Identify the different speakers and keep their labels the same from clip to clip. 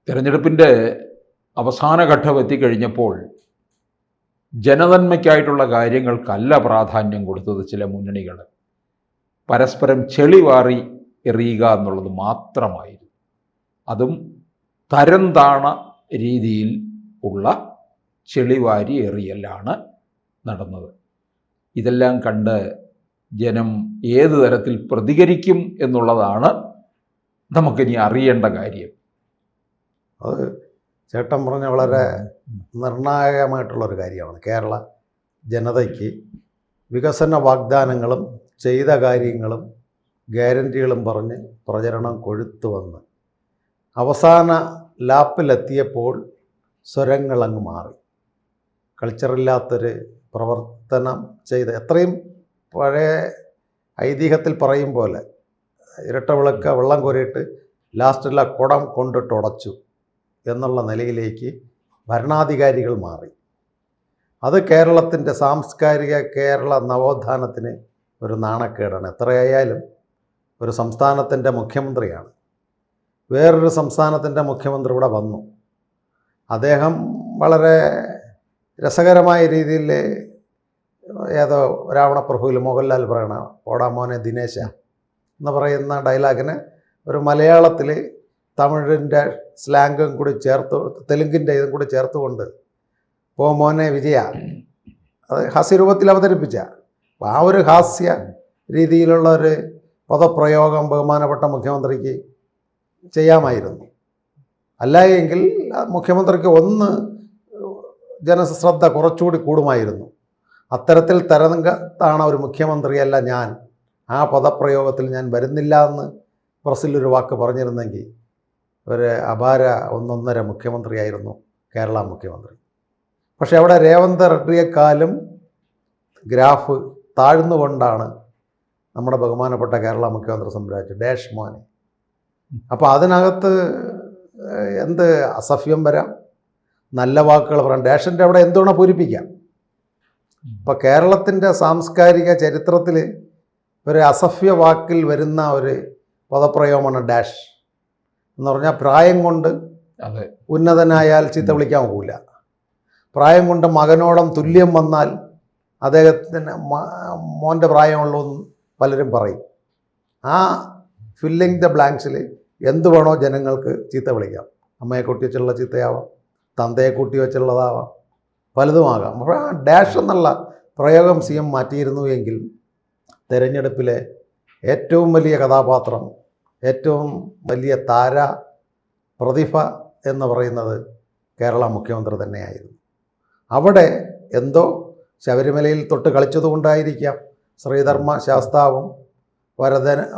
Speaker 1: തിരഞ്ഞെടുപ്പിൻ്റെ അവസാന ഘട്ടം എത്തിക്കഴിഞ്ഞപ്പോൾ ജനനന്മയ്ക്കായിട്ടുള്ള കാര്യങ്ങൾക്കല്ല പ്രാധാന്യം കൊടുത്തത് ചില മുന്നണികൾ. പരസ്പരം ചെളിവാറി എറിയുക എന്നുള്ളത് മാത്രമായിരുന്നു. അതും തരം താണ രീതിയിൽ ഉള്ള ചെളിവാരി എറിയലാണ് നടന്നത്. ഇതെല്ലാം കണ്ട് ജനം ഏത് തരത്തിൽ പ്രതികരിക്കും എന്നുള്ളതാണ് നമുക്കിനി അറിയേണ്ട കാര്യം.
Speaker 2: അത് ചേട്ടൻ പറഞ്ഞ വളരെ നിർണായകമായിട്ടുള്ളൊരു കാര്യമാണ്. കേരള ജനതയ്ക്ക് വികസന വാഗ്ദാനങ്ങളും ചെയ്ത കാര്യങ്ങളും ഗ്യാരൻറ്റികളും പറഞ്ഞ് പ്രചരണം കൊഴുത്തു വന്ന് അവസാന ലാപ്പിലെത്തിയപ്പോൾ സ്വരങ്ങളങ്ങ് മാറി. കൾച്ചറില്ലാത്തൊരു പ്രവർത്തനം ചെയ്ത് എത്രയും പഴയ ഐതിഹ്യത്തിൽ പറയും പോലെ ഇരട്ട വിളക്ക് വെള്ളം കോരിയിട്ട് ലാസ്റ്റിൽ ആ കുടം കൊണ്ടിട്ട് ഉടച്ചു എന്നുള്ള നിലയിലേക്ക് ഭരണാധികാരികൾ മാറി. അത് കേരളത്തിൻ്റെ സാംസ്കാരിക കേരള നവോത്ഥാനത്തിന് ഒരു നാണക്കേടാണ്. എത്രയായാലും ഒരു സംസ്ഥാനത്തിൻ്റെ മുഖ്യമന്ത്രിയാണ്. വേറൊരു സംസ്ഥാനത്തിൻ്റെ മുഖ്യമന്ത്രി ഇവിടെ വന്നു. അദ്ദേഹം വളരെ രസകരമായ രീതിയിൽ ഏതോ രാവണപ്രഭുവിൽ മോഹൻലാൽ പറയണ ഓടാ മോനെ ദിനേശ എന്ന് പറയുന്ന ഡയലോഗിന് ഒരു മലയാളത്തിൽ തമിഴിൻ്റെ സ്ലാങ്ങും കൂടി ചേർത്ത് തെലുങ്കിൻ്റെ ഇതും കൂടി ചേർത്തുകൊണ്ട് പോ മോനെ വിജയ അത് ഹാസ്യരൂപത്തിൽ അവതരിപ്പിച്ച ആ ഒരു ഹാസ്യ രീതിയിലുള്ള ഒരു പദപ്രയോഗം ബഹുമാനപ്പെട്ട മുഖ്യമന്ത്രിക്ക് ചെയ്യാമായിരുന്നു. അല്ല എങ്കിൽ മുഖ്യമന്ത്രിക്ക് ഒന്ന് ജനശ്രദ്ധ കുറച്ചുകൂടി കൂടുമായിരുന്നു. അത്തരത്തിൽ തരംഗത്താണ് ഒരു മുഖ്യമന്ത്രിയല്ല ഞാൻ, ആ പദപ്രയോഗത്തിൽ ഞാൻ വരുന്നില്ല എന്ന് പ്രസിലൊരു വാക്ക് പറഞ്ഞിരുന്നെങ്കിൽ ഒരു അപാര ഒന്നൊന്നര മുഖ്യമന്ത്രിയായിരുന്നു കേരള മുഖ്യമന്ത്രി. പക്ഷേ അവിടെ രേവന്ത് റെഡ്ഡിയെക്കാളും ഗ്രാഫ് താഴ്ന്നുകൊണ്ടാണ് നമ്മുടെ ബഹുമാനപ്പെട്ട കേരള മുഖ്യമന്ത്രി സംസാരിച്ചു ഡാഷ് മോനെ. അപ്പോൾ അതിനകത്ത് എന്ത് അസഭ്യം വരാം, നല്ല വാക്കുകൾ പറയാം. ഡാഷിൻ്റെ അവിടെ എന്തുവേണോ പൂരിപ്പിക്കാം. ഇപ്പോൾ കേരളത്തിൻ്റെ സാംസ്കാരിക ചരിത്രത്തിൽ ഒരു അസഭ്യ വാക്കിൽ വരുന്ന ഒരു പദപ്രയോഗമാണ് ഡാഷ് എന്ന് പറഞ്ഞാൽ പ്രായം കൊണ്ട് ഉന്നതനായാൽ ചീത്ത വിളിക്കാൻ പോകില്ല. പ്രായം കൊണ്ട് മകനോളം തുല്യം വന്നാൽ അദ്ദേഹത്തിന് മോൻ്റെ പ്രായമുള്ളൂ എന്ന് പലരും പറയും. ആ ഫില്ലിങ് ദ ബ്ലാങ്ക്സിൽ എന്ത് വേണോ ജനങ്ങൾക്ക് ചീത്ത വിളിക്കാം. അമ്മയെ കൂട്ടി വെച്ചുള്ള ചീത്തയാവാം, തന്തയെ കൂട്ടി വെച്ചുള്ളതാവാം, പലതുമാകാം. അപ്പോൾ ആ ഡാഷ് എന്നുള്ള പ്രയോഗം CM മാറ്റിയിരുന്നു എങ്കിൽ തിരഞ്ഞെടുപ്പിലെ ഏറ്റവും വലിയ കഥാപാത്രം, ഏറ്റവും വലിയ താര പ്രതിഭ എന്ന് പറയുന്നത് കേരള മുഖ്യമന്ത്രി തന്നെയായിരുന്നു. അവിടെ എന്തോ ശബരിമലയിൽ തൊട്ട് കളിച്ചതുകൊണ്ടായിരിക്കാം ശ്രീധർമ്മ ശാസ്താവും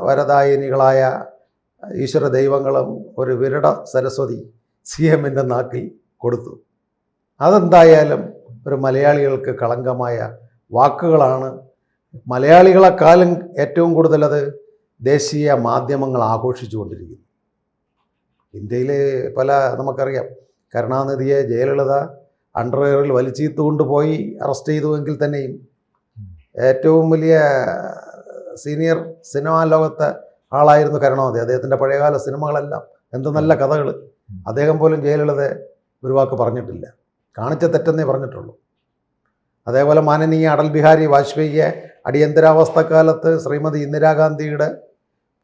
Speaker 2: വരദായിനികളായ ഈശ്വര ദൈവങ്ങളും ഒരു വിരട സരസ്വതി CMൻ്റെ നാക്കിൽ കൊടുത്തു. അതെന്തായാലും ഒരു മലയാളികൾക്ക് കളങ്കമായ വാക്കുകളാണ്. മലയാളികളെക്കാളും ഏറ്റവും കൂടുതലത് ദേശീയ മാധ്യമങ്ങൾ ആഘോഷിച്ചുകൊണ്ടിരിക്കുന്നു. ഇന്ത്യയിൽ പല നമുക്കറിയാം, കരുണാനിധിയെ ജയലളിത അണ്ടർവെയറിൽ വലിച്ചീത്തുകൊണ്ട് പോയി അറസ്റ്റ് ചെയ്തുവെങ്കിൽ തന്നെയും ഏറ്റവും വലിയ സീനിയർ സിനിമാ ലോകത്തെ ആളായിരുന്നു കരുണാനിധി. അദ്ദേഹത്തിൻ്റെ പഴയകാല സിനിമകളെല്ലാം എന്ത് നല്ല കഥകൾ. അദ്ദേഹം പോലും ജയലളിതയെ ഒരു വാക്ക് പറഞ്ഞിട്ടില്ല, കാണിച്ച തെറ്റെന്നേ പറഞ്ഞിട്ടുള്ളൂ. അതേപോലെ മാനനീയ അടൽ ബിഹാരി വാജ്പേയിയെ അടിയന്തരാവസ്ഥക്കാലത്ത് ശ്രീമതി ഇന്ദിരാഗാന്ധിയുടെ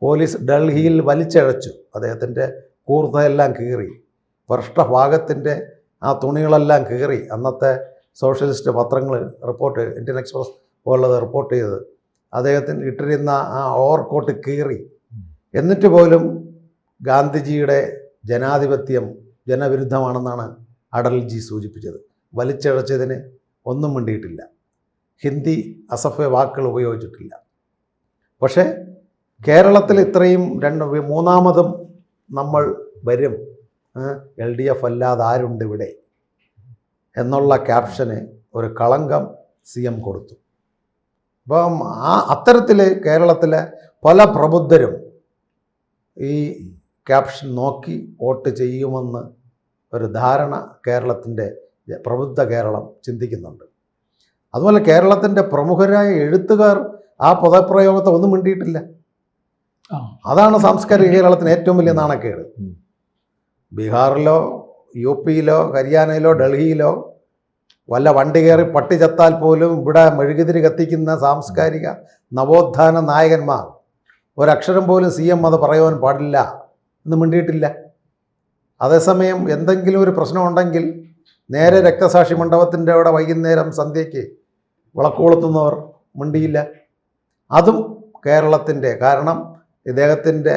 Speaker 2: പോലീസ് ഡൽഹിയിൽ വലിച്ചഴച്ചു. അദ്ദേഹത്തിൻ്റെ കൂർത്തയെല്ലാം കീറി, പൃഷ്ഠഭാഗത്തിൻ്റെ ആ തുണികളെല്ലാം കീറി. അന്നത്തെ സോഷ്യലിസ്റ്റ് പത്രങ്ങൾ റിപ്പോർട്ട്, ഇന്ത്യൻ എക്സ്പ്രസ് പോലുള്ളത് റിപ്പോർട്ട് ചെയ്തത് അദ്ദേഹത്തിന് ഇട്ടിരുന്ന ആ ഓവർകോട്ട് കീറി. എന്നിട്ട് പോലും ഗാന്ധിജിയുടെ ജനാധിപത്യം ജനവിരുദ്ധമാണെന്നാണ് അടൽജി സൂചിപ്പിച്ചത്. വലിച്ചഴച്ചതിന് ഒന്നും വേണ്ടിയിട്ടില്ല. ഹിന്ദി അസഭ്യ വാക്കുകൾ ഉപയോഗിച്ചിട്ടില്ല. പക്ഷേ കേരളത്തിൽ ഇത്രയും മൂന്നാമതും നമ്മൾ വരും, LDF അല്ലാതെ ആരുണ്ട് ഇവിടെ എന്നുള്ള ക്യാപ്ഷന് ഒരു കളങ്കം CM കൊടുത്തു. അപ്പം അത്തരത്തിൽ കേരളത്തിലെ പല പ്രബുദ്ധരും ഈ ക്യാപ്ഷൻ നോക്കി വോട്ട് ചെയ്യുമെന്ന് ഒരു ധാരണ കേരളത്തിൻ്റെ പ്രബുദ്ധ കേരളം ചിന്തിക്കുന്നുണ്ട്. അതുപോലെ കേരളത്തിൻ്റെ പ്രമുഖരായ എഴുത്തുകാർ ആ പദപ്രയോഗത്തെ ഒന്നും മിണ്ടിയിട്ടില്ല. അതാണ് സാംസ്കാരിക കേരളത്തിന് ഏറ്റവും വലിയ നാണക്കേട്. ബീഹാറിലോ UP-യിലോ ഹരിയാനയിലോ ഡൽഹിയിലോ വല്ല വണ്ടി കയറി പട്ടി ചത്താൽ പോലും ഇവിടെ മെഴുകുതിരി കത്തിക്കുന്ന സാംസ്കാരിക നവോത്ഥാന നായകന്മാർ ഒരക്ഷരം പോലും CM അത് പറയുവാൻ പാടില്ല എന്ന് മിണ്ടിയിട്ടില്ല. അതേസമയം എന്തെങ്കിലും ഒരു പ്രശ്നമുണ്ടെങ്കിൽ നേരെ രക്തസാക്ഷി മണ്ഡപത്തിൻ്റെ അവിടെ വൈകുന്നേരം സന്ധ്യയ്ക്ക് വിളക്കുകൊളുത്തുന്നവർ മിണ്ടിയില്ല. അതും കേരളത്തിൻ്റെ, കാരണം ഇദ്ദേഹത്തിൻ്റെ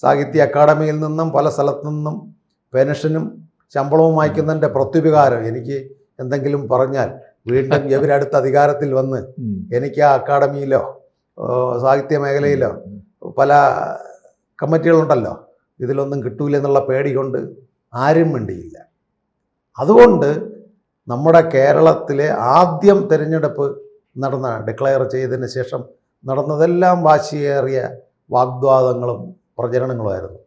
Speaker 2: സാഹിത്യ അക്കാദമിയിൽ നിന്നും പല സ്ഥലത്തു നിന്നും പെൻഷനും ശമ്പളവും വായിക്കുന്നതിൻ്റെ പ്രത്യുപകാരം എനിക്ക് എന്തെങ്കിലും പറഞ്ഞാൽ വീണ്ടും ഇവരടുത്ത അധികാരത്തിൽ വന്ന് എനിക്ക് ആ അക്കാദമിയിലോ സാഹിത്യ മേഖലയിലോ പല കമ്മിറ്റികളുണ്ടല്ലോ, ഇതിലൊന്നും കിട്ടൂലെന്നുള്ള പേടി കൊണ്ട് ആരും മിണ്ടിയില്ല. അതുകൊണ്ട് നമ്മുടെ കേരളത്തിലെ ആദ്യം തിരഞ്ഞെടുപ്പ് ഡിക്ലെയർ ചെയ്തതിന് ശേഷം നടന്നതെല്ലാം വാശിയേറിയ വാഗ്വാദങ്ങളും പ്രചരണങ്ങളുമായിരുന്നു.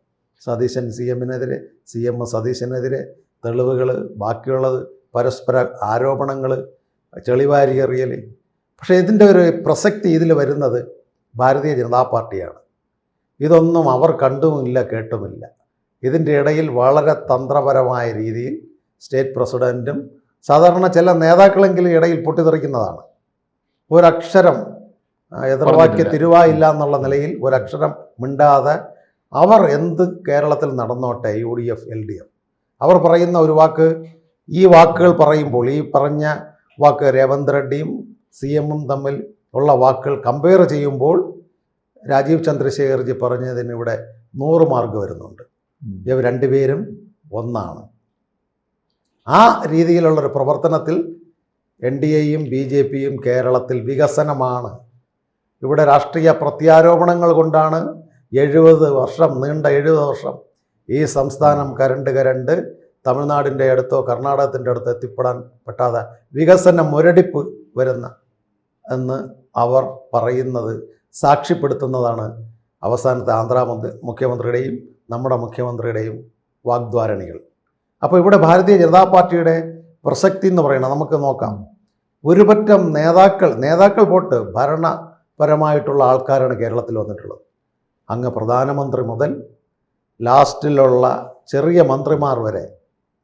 Speaker 2: സതീശൻ CM-നെതിരെ, CM സതീശനെതിരെ, തെളിവുകൾ, ബാക്കിയുള്ളത് പരസ്പര ആരോപണങ്ങൾ, ചെളിവാരിയെറിയൽ. പക്ഷേ ഇതിൻ്റെ ഒരു പ്രസക്തി ഇതിൽ വരുന്നത് ഭാരതീയ ജനതാ പാർട്ടിയാണ്. ഇതൊന്നും അവർ കണ്ടുമില്ല കേട്ടുമില്ല. ഇതിൻ്റെ ഇടയിൽ വളരെ തന്ത്രപരമായ രീതിയിൽ സ്റ്റേറ്റ് പ്രസിഡൻറ്റും സാധാരണ ചില നേതാക്കളെങ്കിലും ഇടയിൽ പൊട്ടിത്തെറിക്കുന്നതാണ്. ഒരക്ഷരം എതിർവാക്യ തിരുവായില്ല എന്നുള്ള നിലയിൽ ഒരക്ഷരം മിണ്ടാതെ അവർ എന്ത് കേരളത്തിൽ നടന്നോട്ടെ, UDF LDF അവർ പറയുന്ന ഒരു വാക്ക്, ഈ വാക്കുകൾ പറയുമ്പോൾ ഈ പറഞ്ഞ വാക്ക് രേവന്ത് റെഡ്ഡിയും CM-ഉം തമ്മിൽ ഉള്ള വാക്കുകൾ കമ്പയർ ചെയ്യുമ്പോൾ രാജീവ് ചന്ദ്രശേഖർജി പറഞ്ഞതിന് ഇവിടെ 100 മാർക്ക് വരുന്നുണ്ട്. ഇവർ രണ്ടുപേരും ഒന്നാണ്. ആ രീതിയിലുള്ളൊരു പ്രവർത്തനത്തിൽ NDAയും BJPയും കേരളത്തിൽ വികസനമാണ്. ഇവിടെ രാഷ്ട്രീയ പ്രത്യാരോപണങ്ങൾ കൊണ്ടാണ് 70 വർഷം നീണ്ട 70 വർഷം ഈ സംസ്ഥാനം കരണ്ട് തമിഴ്നാടിൻ്റെ അടുത്തോ കർണാടകത്തിൻ്റെ അടുത്തോ എത്തിപ്പെടാൻ പറ്റാതെ വികസന മുരടിപ്പ് വരുന്ന എന്ന് അവർ പറയുന്നത് സാക്ഷ്യപ്പെടുത്തുന്നതാണ് അവസാനത്തെ ആന്ധ്ര മുഖ്യമന്ത്രിയുടെയും നമ്മുടെ മുഖ്യമന്ത്രിയുടെയും വാഗ്ദ്വാരണികൾ. അപ്പോൾ ഇവിടെ ഭാരതീയ ജനതാ പാർട്ടിയുടെ പ്രസക്തി എന്ന് പറയുന്നത് നമുക്ക് നോക്കാം. ഒരുപറ്റം നേതാക്കൾ പോട്ട് ഭരണപരമായിട്ടുള്ള ആൾക്കാരാണ് കേരളത്തിൽ വന്നിട്ടുള്ളത്. അങ്ങ് പ്രധാനമന്ത്രി മുതൽ ലാസ്റ്റിലുള്ള ചെറിയ മന്ത്രിമാർ വരെ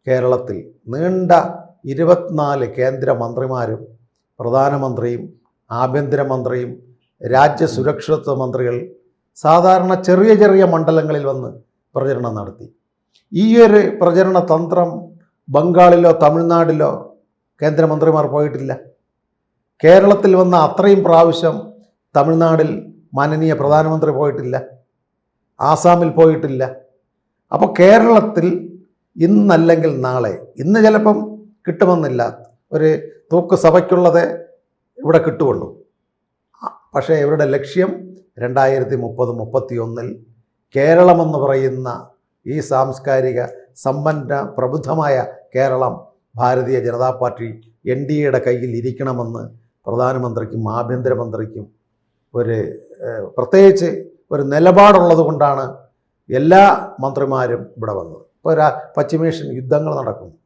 Speaker 2: കേരളത്തിൽ നീണ്ട 24 കേന്ദ്രമന്ത്രിമാരും പ്രധാനമന്ത്രിയും ആഭ്യന്തരമന്ത്രിയും രാജ്യസുരക്ഷിതത്വ മന്ത്രികൾ സാധാരണ ചെറിയ മണ്ഡലങ്ങളിൽ വന്ന് പ്രചരണം നടത്തി. ഈ ഒരു പ്രചരണ തന്ത്രം ബംഗാളിലോ തമിഴ്നാടിലോ കേന്ദ്രമന്ത്രിമാർ പോയിട്ടില്ല. കേരളത്തിൽ വന്ന അത്രയും പ്രാവശ്യം തമിഴ്നാടിൽ മാനനീയ പ്രധാനമന്ത്രി പോയിട്ടില്ല, ആസാമിൽ പോയിട്ടില്ല. അപ്പോൾ കേരളത്തിൽ ഇന്നല്ലെങ്കിൽ നാളെ, ഇന്ന് ചിലപ്പം കിട്ടുമെന്നില്ല, ഒരു തൂക്ക് സഭയ്ക്കുള്ളതേ ഇവിടെ കിട്ടുകയുള്ളൂ. പക്ഷേ ഇവരുടെ ലക്ഷ്യം 2030-31 കേരളമെന്ന് പറയുന്ന ഈ സാംസ്കാരിക സമ്പന്ന പ്രബുദ്ധമായ കേരളം ഭാരതീയ ജനതാ പാർട്ടി NDAയുടെ കയ്യിൽ ഇരിക്കണമെന്ന് പ്രധാനമന്ത്രിക്കും ആഭ്യന്തരമന്ത്രിക്കും പ്രത്യേകിച്ച് ഒരു നിലപാടുള്ളത് കൊണ്ടാണ് എല്ലാ മന്ത്രിമാരും ഇവിടെ വന്നത്. ഇപ്പോൾ പശ്ചിമേഷ്യൻ യുദ്ധങ്ങൾ നടക്കുന്നു.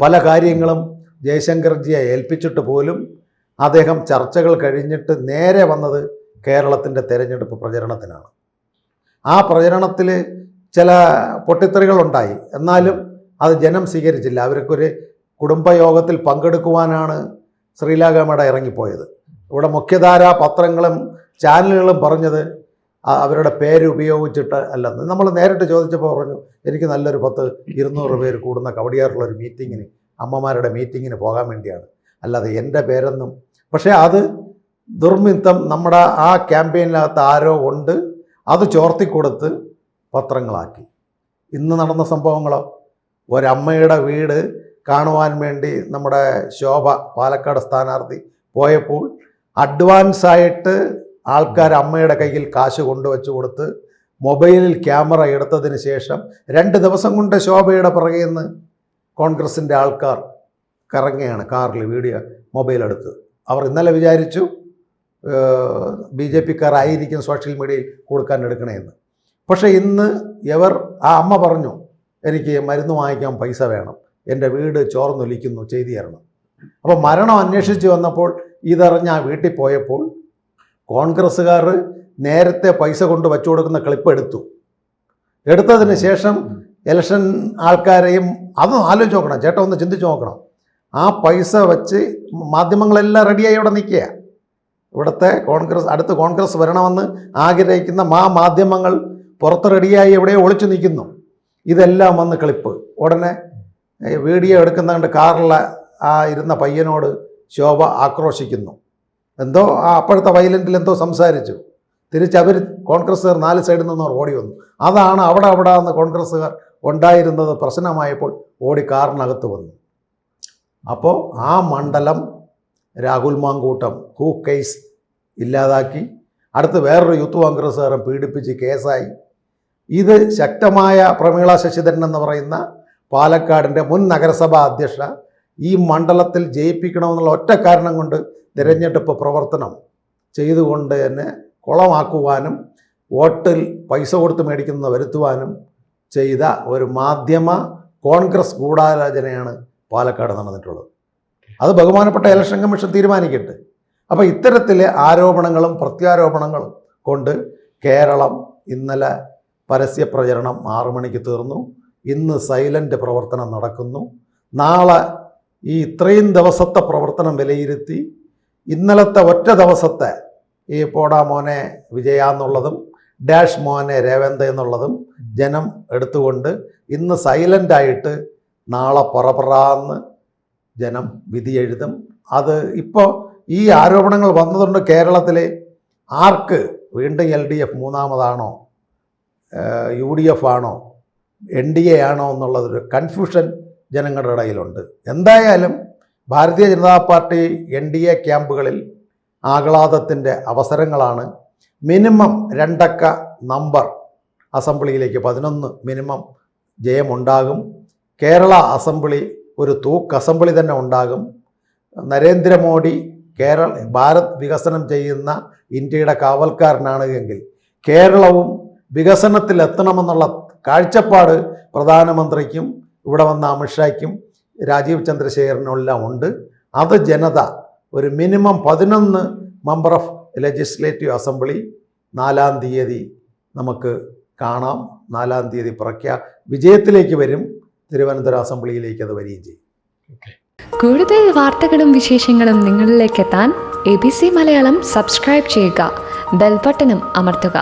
Speaker 2: പല കാര്യങ്ങളും ജയശങ്കർജിയെ ഏൽപ്പിച്ചിട്ട് പോലും അദ്ദേഹം ചർച്ചകൾ കഴിഞ്ഞിട്ട് നേരെ വന്നത് കേരളത്തിൻ്റെ തെരഞ്ഞെടുപ്പ് പ്രചരണത്തിനാണ്. ആ പ്രചരണത്തിൽ ചില പൊട്ടിത്തെറികളുണ്ടായി, എന്നാലും അത് ജനം സ്വീകരിച്ചില്ല. അവർക്കൊരു കുടുംബയോഗത്തിൽ പങ്കെടുക്കുവാനാണ് ശ്രീലാഗാമയുടെ ഇറങ്ങിപ്പോയത്. ഇവിടെ മുഖ്യധാരാ പത്രങ്ങളും ചാനലുകളും പറഞ്ഞത് അവരുടെ പേര് ഉപയോഗിച്ചിട്ട് അല്ലെന്ന്. നമ്മൾ നേരിട്ട് ചോദിച്ചപ്പോൾ പറഞ്ഞു, എനിക്ക് നല്ലൊരു 100-200 പേര് കൂടുന്ന കവടിയാറുള്ളൊരു മീറ്റിങ്ങിന്, അമ്മമാരുടെ മീറ്റിങ്ങിന് പോകാൻ വേണ്ടിയാണ്, അല്ലാതെ എൻ്റെ പേരൊന്നും. പക്ഷേ അത് ദുർമിത്തം നമ്മുടെ ആ ക്യാമ്പയിനകത്ത് ആരോ കൊണ്ട് അത് ചോർത്തിക്കൊടുത്ത് പത്രങ്ങളാക്കി. ഇന്ന് നടന്ന സംഭവങ്ങളോ, ഒരമ്മയുടെ വീട് കാണുവാൻ വേണ്ടി നമ്മുടെ ശോഭ പാലക്കാട് സ്ഥാനാർത്ഥി പോയപ്പോൾ അഡ്വാൻസായിട്ട് ആൾക്കാർ അമ്മയുടെ കയ്യിൽ കാശ് കൊണ്ടുവച്ച് കൊടുത്ത് മൊബൈലിൽ ക്യാമറ എടുത്തതിന് ശേഷം 2 ദിവസം കൊണ്ട് ശോഭയുടെ പുറകെ നിന്ന് കോൺഗ്രസിൻ്റെ ആൾക്കാർ കറങ്ങുകയാണ് കാറിൽ വീഡിയോ മൊബൈൽ എടുത്ത്. അവർ ഇന്നലെ വിചാരിച്ചു BJP-ക്കാരായിരിക്കും സോഷ്യൽ മീഡിയയിൽ കൊടുക്കാൻ എടുക്കണമെന്ന്. പക്ഷേ ഇന്ന് ആ അമ്മ പറഞ്ഞു, എനിക്ക് മരുന്ന് വാങ്ങിക്കാൻ പൈസ വേണം, എൻ്റെ വീട് ചോർന്നൊലിക്കുന്നു, ചെയ്തു തരണം. അപ്പോൾ മരണം അന്വേഷിച്ച് വന്നപ്പോൾ ഇതറിഞ്ഞ് ആ വീട്ടിൽ പോയപ്പോൾ കോൺഗ്രസ്സുകാർ നേരത്തെ പൈസ കൊണ്ട് വച്ചു കൊടുക്കുന്ന ക്ലിപ്പ് എടുത്തതിന് ശേഷം ഇലക്ഷൻ ആൾക്കാരെയും അതും ആലോചിച്ച് നോക്കണം, ചേട്ടാ ഒന്ന് ചിന്തിച്ച് നോക്കണം. ആ പൈസ വെച്ച് മാധ്യമങ്ങളെല്ലാം റെഡിയായി ഇവിടെ നിൽക്കുക. ഇവിടുത്തെ അടുത്ത് കോൺഗ്രസ് വരണമെന്ന് ആഗ്രഹിക്കുന്ന മാധ്യമങ്ങൾ പുറത്ത് റെഡിയായി എവിടെയോ ഒളിച്ചു നിൽക്കുന്നു. ഇതെല്ലാം വന്ന് ക്ലിപ്പ്. ഉടനെ വീഡിയോ എടുക്കുന്നതുകൊണ്ട് കാറിലെ ആ ഇരുന്ന പയ്യനോട് ശോഭ ആക്രോശിക്കുന്നു. എന്തോ അപ്പോഴത്തെ വയലൻറ്റിൽ എന്തോ സംസാരിച്ചു. തിരിച്ചവർ കോൺഗ്രസ്സുകാർ 4 സൈഡിൽ നിന്ന് ഓടി വന്നു. അതാണ് അവിടെ നിന്ന് കോൺഗ്രസ്സുകാർ ഉണ്ടായിരുന്നത് പ്രശ്നമായപ്പോൾ ഓടി കാറിനകത്ത് വന്നു. അപ്പോൾ ആ മണ്ഡലം രാഹുൽ മാങ്കൂട്ടം കേസ് ഇല്ലാതാക്കി. അടുത്ത് വേറൊരു യൂത്ത് കോൺഗ്രസ്സുകാരൻ പീഡിപ്പിച്ച് കേസായി. ഇത് ശക്തമായ പ്രമീള ശശിധരൻ എന്ന് പറയുന്ന പാലക്കാടിൻ്റെ മുൻ നഗരസഭാ അധ്യക്ഷ ഈ മണ്ഡലത്തിൽ ജയിപ്പിക്കണമെന്നുള്ള ഒറ്റ കാരണം കൊണ്ട് തിരഞ്ഞെടുപ്പ് പ്രവർത്തനം ചെയ്തുകൊണ്ട് തന്നെ കുളമാക്കുവാനും വോട്ടിൽ പൈസ കൊടുത്ത് മേടിക്കുന്നത് വരുത്തുവാനും ചെയ്ത ഒരു മാധ്യമ കോൺഗ്രസ് ഗൂഢാലോചനയാണ് പാലക്കാട് നടന്നിട്ടുള്ളത്. അത് ബഹുമാനപ്പെട്ട ഇലക്ഷൻ കമ്മീഷൻ തീരുമാനിക്കട്ടെ. അപ്പോൾ ഇത്തരത്തിലെ ആരോപണങ്ങളും പ്രത്യാരോപണങ്ങളും കൊണ്ട് കേരളം ഇന്നലെ പരസ്യ പ്രചരണം 6 മണിക്ക് തീർന്നു. ഇന്ന് സൈലൻ്റ് പ്രവർത്തനം നടക്കുന്നു. നാളെ ഈ ഇത്രയും ദിവസത്തെ പ്രവർത്തനം വിലയിരുത്തി ഇന്നലത്തെ ഒറ്റ ദിവസത്തെ ഈ പോടാ മോനെ വിജയ എന്നുള്ളതും ഡാഷ് മോനെ രേവന്ത് എന്നുള്ളതും ജനം എടുത്തുകൊണ്ട് ഇന്ന് സൈലൻ്റായിട്ട് നാളെ പറപറാന്ന് ജനം വിധി എഴുതും. അത് ഇപ്പോൾ ഈ ആരോപണങ്ങൾ വന്നതുകൊണ്ട് കേരളത്തിലെ ആർക്ക് വീണ്ടും LDF മൂന്നാമതാണോ UDF ആണോ NDA ആണോ എന്നുള്ളതൊരു കൺഫ്യൂഷൻ ജനങ്ങളുടെ ഇടയിലുണ്ട്. എന്തായാലും ഭാരതീയ ജനതാ പാർട്ടി NDA ക്യാമ്പുകളിൽ ആഹ്ലാദത്തിൻ്റെ അവസരങ്ങളാണ്. മിനിമം 2 അക്ക നമ്പർ അസംബ്ലിയിലേക്ക് 11 മിനിമം ജയമുണ്ടാകും. കേരള അസംബ്ലി ഒരു തൂക്ക് അസംബ്ലി തന്നെ ഉണ്ടാകും. നരേന്ദ്രമോദി ഭാരത് വികസനം ചെയ്യുന്ന ഇന്ത്യയുടെ കാവൽക്കാരനാണ് എങ്കിൽ കേരളവും വികസനത്തിലെത്തണമെന്നുള്ള കാഴ്ചപ്പാട് പ്രധാനമന്ത്രിക്കും ഇവിടെ വന്ന അമിത്ഷായ്ക്കും രാജീവ് ചന്ദ്രശേഖരനും എല്ലാം ഉണ്ട്. അത് ജനത ഒരു minimum 11 member of legislative assembly 4-ാം തീയതി നമുക്ക് കാണാം. 4-ാം തീയതി വിജയത്തിലേക്ക് വരും. തിരുവനന്തപുരം അസംബ്ലിയിലേക്ക് അത് വരികയും ചെയ്യും.
Speaker 3: കൂടുതൽ വാർത്തകളും വിശേഷങ്ങളും നിങ്ങളിലേക്ക് എത്താൻ ABC മലയാളം സബ്സ്ക്രൈബ് ചെയ്യുക, ബെൽ ബട്ടണും അമർത്തുക.